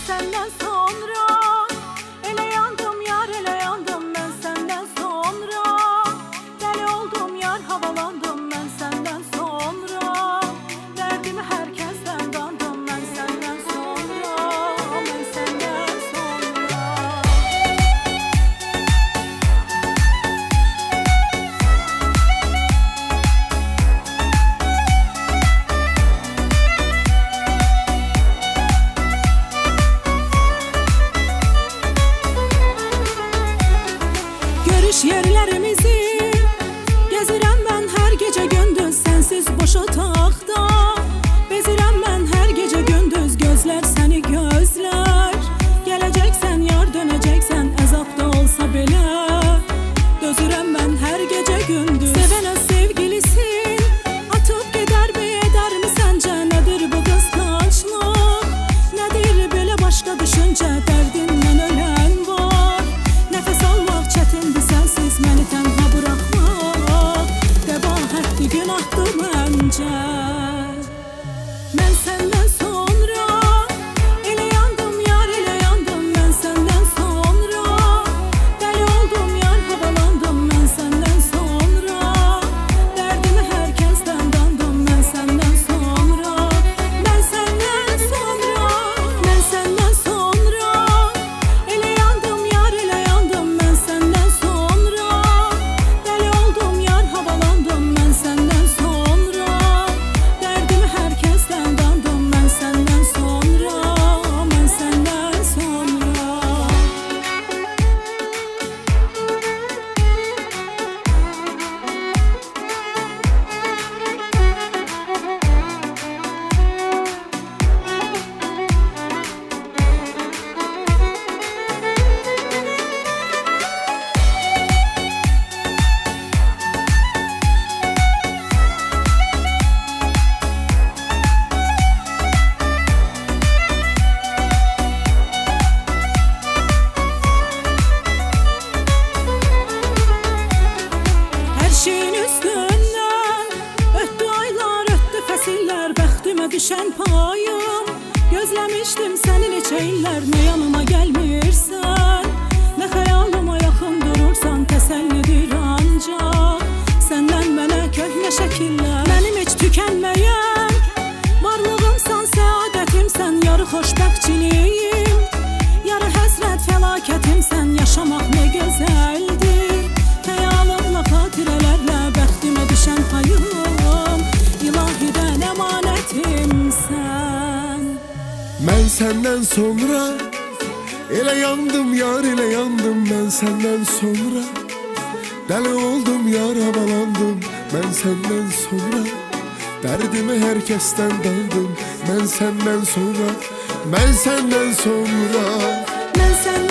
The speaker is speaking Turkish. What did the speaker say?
senden sonra ele yandım yar, ele yandım ben senden sonra. Deli oldum yar, havalandım ben senden sonra. Derdimi herkesten dandım ben senden sonra, ben senden sonra. Görüş yerlerimizi gezirəm ben her gece gündüz, sensiz boş otaqda. Bezirəm ben her gece gündüz, gözler seni gözler. Geleceksen yar, döneceksen əzabda olsa belə. Dözürəm ben her gece gündüz. Seven öz sevgilisin atıp gider mi, eder mi sence? Nedir bu kıskançlık, nedir böyle başka düşünce? Derdinden ölen var, nefes almak çetindir sensiz, beni tenha bırakmak. Qəbahətli günahtır bence. Ben senden sonra ele yandım yar, ele yandım ben senden sonra. Deli oldum yar, havalandım ben senden sonra. Derdimi herkesten dandım ben senden sonra. Ben senden sonra, ben senden sonra. Ele yandım yar, ele yandım ben senden sonra. Deli oldum yar, havalandım ben senden sonra. Derdimi herkesten dandım ben senden sonra, ben senden sonra. Her şeyin üstünden öttü aylar, öttü fəsilər. Bəxtimə düşən payım, gözləmişdim səni neçə illər. Ne yanıma gelmirsən, ne xəyalıma yaxın durursan. Təsəllidir ancaq səndən mənə köhnə şəkillər. Mənim heç tükənməyən varlığımsan, səadətimsən. Yarı xoşbəxtçiliyim, yarı həsrət fəlakətimsən. Yaşamaq ne gözəldir, xəyalımla, xatirələrlə. Bəxtimə düşən payım, ilahidən əmanətimsən. Ben senden sonra ele yandım yar, ele yandım ben senden sonra. Deli oldum yar, havalandım ben senden sonra. Derdimi herkesten dandım ben senden sonra. Ben senden sonra. Ben senden